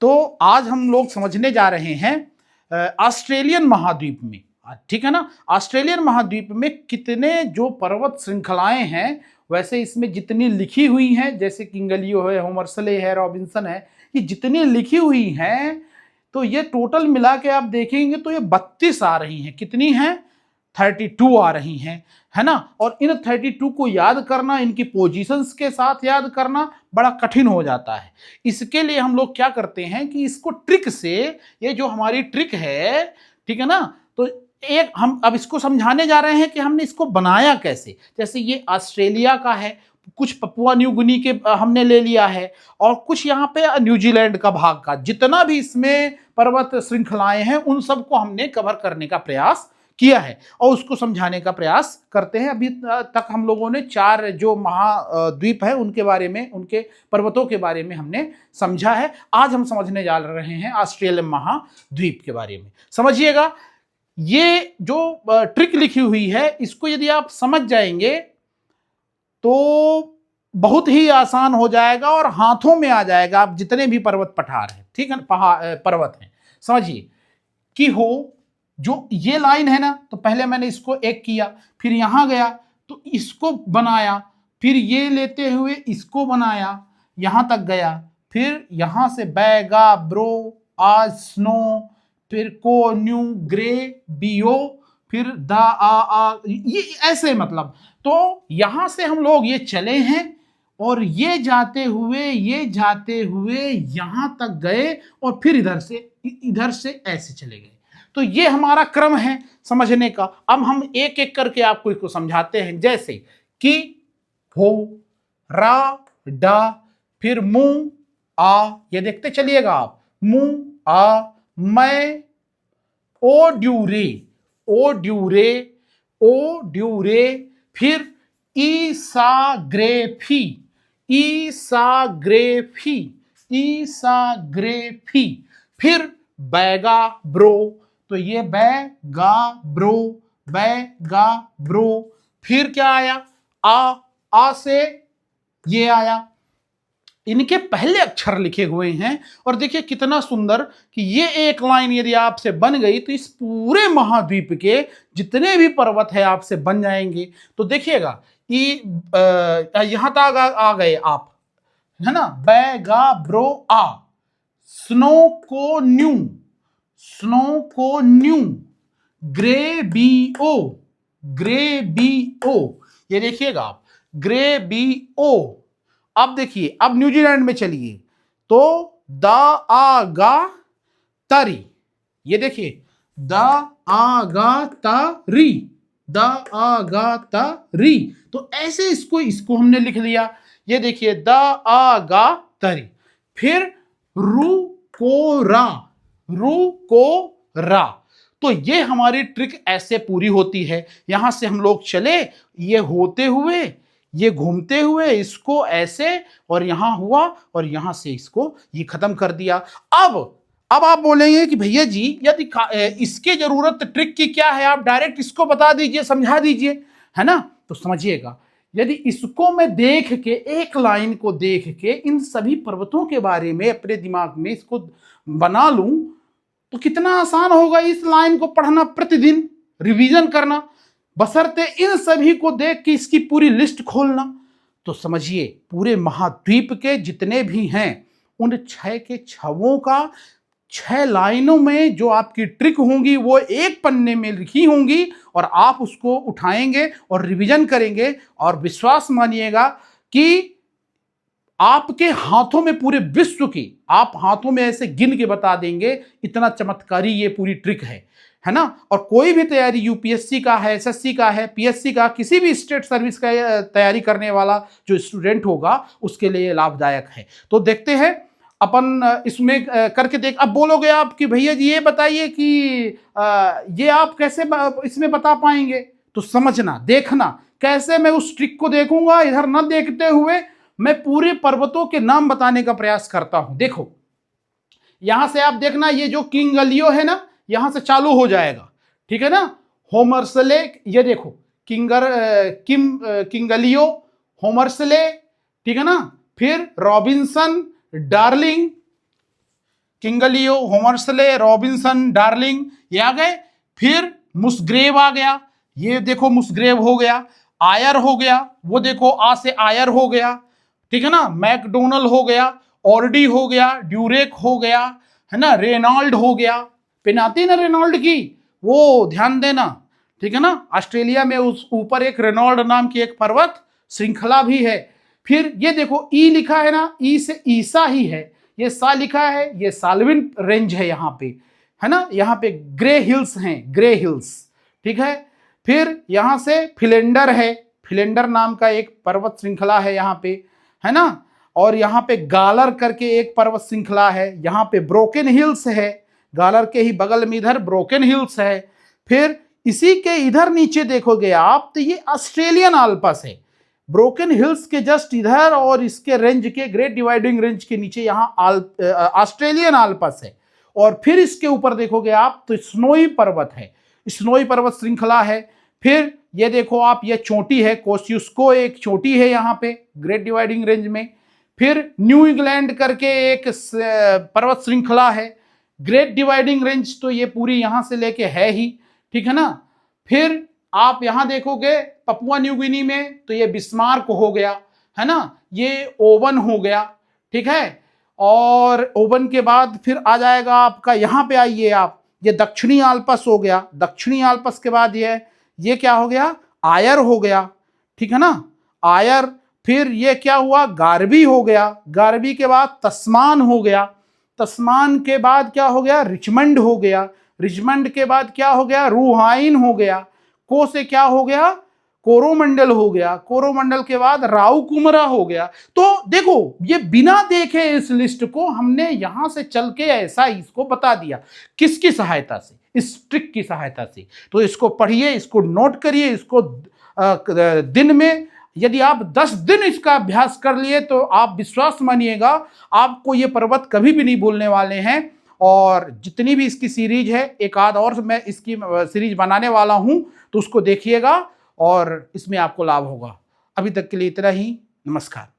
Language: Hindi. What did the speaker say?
तो आज हम लोग समझने जा रहे हैं ऑस्ट्रेलियन महाद्वीप में, ठीक है ना। ऑस्ट्रेलियन महाद्वीप में कितने जो पर्वत श्रृंखलाएं हैं, वैसे इसमें जितनी लिखी हुई हैं, जैसे किंगलियो है, होमरसले है, रॉबिन्सन है, ये जितनी लिखी हुई हैं, तो ये टोटल मिला के आप देखेंगे तो ये 32 आ रही हैं। कितनी हैं? 32 आ रही हैं, है ना। और इन 32 को याद करना, इनकी पोजीशंस के साथ याद करना बड़ा कठिन हो जाता है। इसके लिए हम लोग क्या करते हैं कि इसको ट्रिक से, ये जो हमारी ट्रिक है, ठीक है ना, तो एक हम अब इसको समझाने जा रहे हैं कि हमने इसको बनाया कैसे। जैसे ये ऑस्ट्रेलिया का है, कुछ पपुआ न्यू गिनी के हमने ले लिया है, और कुछ यहाँ पे न्यूजीलैंड का भाग का, जितना भी इसमें पर्वत श्रृंखलाएं हैं उन सबको हमने कवर करने का प्रयास किया है और उसको समझाने का प्रयास करते हैं। अभी तक हम लोगों ने 4 जो महाद्वीप है उनके बारे में, उनके पर्वतों के बारे में हमने समझा है। आज हम समझने जा रहे हैं ऑस्ट्रेलियन महाद्वीप के बारे में। समझिएगा, ये जो ट्रिक लिखी हुई है, इसको यदि आप समझ जाएंगे तो बहुत ही आसान हो जाएगा और हाथों में आ जाएगा। आप जितने भी पर्वत पठार हैं, ठीक है, पर्वत हैं, समझिए कि हो जो ये लाइन है ना, तो पहले मैंने इसको एक किया, फिर यहां गया तो इसको बनाया, फिर ये लेते हुए इसको बनाया, यहां तक गया, फिर यहां से बैगा ब्रो आ स्नो, फिर को न्यू ग्रे बीओ, फिर द आ ये ऐसे, मतलब तो यहां से हम लोग ये चले हैं और ये जाते हुए यहां तक गए और फिर इधर से ऐसे चले गए। तो ये हमारा क्रम है समझने का। अब हम एक एक करके आपको इसको समझाते हैं। जैसे कि हो, रा, डा, फिर मुंह आ, ये देखते चलिएगा आप, मुंह आ, मैं, ओ ड्यूरे, ओ ड्यूरे, ओ ड्यूरे, फिर ईसाग्रेफी, ईसाग्रेफी, ईसाग्रेफी, फिर बैगा ब्रो, तो ये बैगा ब्रो, बैगा ब्रो, फिर क्या आया, आ से ये आया। इनके पहले अक्षर लिखे हुए हैं और देखिए कितना सुंदर कि ये एक लाइन यदि आपसे बन गई तो इस पूरे महाद्वीप के जितने भी पर्वत है आपसे बन जाएंगे। तो देखिएगा यहां तक आ गए आप, है ना, बैगा ब्रो आ, स्नो को न्यू, स्नो को न्यू, ग्रे बी ओ, ग्रे बी ओ, ये देखिएगा आप, ग्रे बी ओ। अब देखिए, अब न्यूजीलैंड में चलिए तो द आ गा तरी, ये देखिए द आ गा तरी, द आ गा तरी, तो ऐसे इसको हमने लिख लिया। ये देखिए द आ गा तरी, फिर रू को रा, रू को रा। तो ये हमारी ट्रिक ऐसे पूरी होती है। यहां से हम लोग चले, ये होते हुए, ये घूमते हुए, इसको ऐसे, और यहां हुआ और यहां से इसको ये खत्म कर दिया। अब आप बोलेंगे कि भैया जी यदि इसके जरूरत ट्रिक की क्या है, आप डायरेक्ट इसको बता दीजिए, समझा दीजिए, है ना। तो समझिएगा, यदि इसको मैं देख के, एक लाइन को देख के इन सभी पर्वतों के बारे में अपने दिमाग में इसको बना लूं तो कितना आसान होगा इस लाइन को पढ़ना, प्रतिदिन रिवीजन करना, बशर्ते इन सभी को देख के इसकी पूरी लिस्ट खोलना। तो समझिए, पूरे महाद्वीप के जितने भी हैं उन 6 के 6 का 6 लाइनों में जो आपकी ट्रिक होंगी वो एक पन्ने में लिखी होंगी और आप उसको उठाएंगे और रिवीजन करेंगे, और विश्वास मानिएगा कि आपके हाथों में, पूरे विश्व की आप हाथों में ऐसे गिन के बता देंगे, इतना चमत्कारी ये पूरी ट्रिक है ना। और कोई भी तैयारी, यूपीएससी का है, एसएससी का है, पीएससी का, किसी भी स्टेट सर्विस का तैयारी करने वाला जो स्टूडेंट होगा उसके लिए लाभदायक है। तो देखते हैं अपन इसमें करके देख। अब बोलोगे आप कि भैया जी ये बताइए कि ये आप कैसे इसमें बता पाएंगे। तो समझना, देखना कैसे मैं उस ट्रिक को देखूंगा, इधर न देखते हुए मैं पूरे पर्वतों के नाम बताने का प्रयास करता हूं। देखो यहां से आप देखना, ये जो किंगलियो है ना, यहां से चालू हो जाएगा, ठीक है ना। होमरसले, ये देखो किंगलियो, होमरसले, ठीक है ना, फिर रॉबिन्सन, डार्लिंग, किंगलियो, होमर्सले, रॉबिन्सन, डार्लिंग, ये आ गए। फिर मुसग्रेव आ गया, ये देखो मुसग्रेव हो गया। आयर हो गया, वो देखो आ से आयर हो गया, ठीक है ना। मैकडोनल हो गया, ऑर्डी हो गया, ड्यूरेक हो गया, है ना। रेनॉल्ड हो गया, पेन आती है ना रेनॉल्ड की, वो ध्यान देना, ठीक है ना। ऑस्ट्रेलिया में उस ऊपर एक रेनॉल्ड नाम की एक पर्वत श्रृंखला भी है। फिर ये देखो ई लिखा है ना, ई से ईसा ही है, ये सा लिखा है, ये साल्विन रेंज है यहाँ पे, है ना। यहाँ पे ग्रे हिल्स हैं, ग्रे हिल्स, ठीक है। फिर यहाँ से फिलेंडर है, फिलेंडर नाम का एक पर्वत श्रृंखला है यहाँ पे, है ना। और यहाँ पे गालर करके एक पर्वत श्रृंखला है, यहाँ पे ब्रोकन हिल्स है, गालर के ही बगल में इधर ब्रोकन हिल्स है। फिर इसी के इधर नीचे देखोगे आप तो ये ऑस्ट्रेलियन आल्पस है, ब्रोकन हिल्स के जस्ट इधर और इसके रेंज के ग्रेट डिवाइडिंग रेंज के नीचे यहाँ ऑस्ट्रेलियन आल्पस है। और फिर इसके ऊपर देखोगे आप तो स्नोई पर्वत है, स्नोई पर्वत श्रृंखला है। फिर ये देखो आप, ये चोटी है कोस्युस्को, एक चोटी है यहाँ पे ग्रेट डिवाइडिंग रेंज में। फिर न्यू इंग्लैंड करके एक पर्वत श्रृंखला है, ग्रेट डिवाइडिंग रेंज तो ये पूरी यहां से लेके है ही, ठीक है ना। फिर आप यहां देखोगे पपुआ न्यू गिनी में तो ये बिस्मार्क हो गया, है ना, ये ओवन हो गया, ठीक है। और ओवन के बाद फिर आ जाएगा आपका, यहां पे आइए आप, ये दक्षिणी आल्पस हो गया, दक्षिणी आल्पस के बाद ये क्या हो गया, आयर हो गया, ठीक है ना, आयर। फिर ये क्या हुआ, गार्बी हो गया, गार्बी के बाद तस्मान हो गया, तस्मान के बाद क्या हो गया, रिचमंड हो गया, रिचमंड के बाद क्या हो गया, रूहाइन हो गया, को से क्या हो गया, कोरोमंडल हो गया, कोरोमंडल के बाद राउकुमरा हो गया। तो देखो ये बिना देखे इस लिस्ट को हमने यहां से चल के ऐसा इसको बता दिया, किसकी सहायता से, इस ट्रिक की सहायता से। तो इसको पढ़िए, इसको नोट करिए, इसको दिन में यदि आप 10 दिन इसका अभ्यास कर लिए तो आप विश्वास मानिएगा आपको ये पर्वत कभी भी नहीं भूलने वाले हैं। और जितनी भी इसकी सीरीज है, एक आध और मैं इसकी सीरीज बनाने वाला हूं, तो उसको देखिएगा और इसमें आपको लाभ होगा। अभी तक के लिए इतना ही, नमस्कार।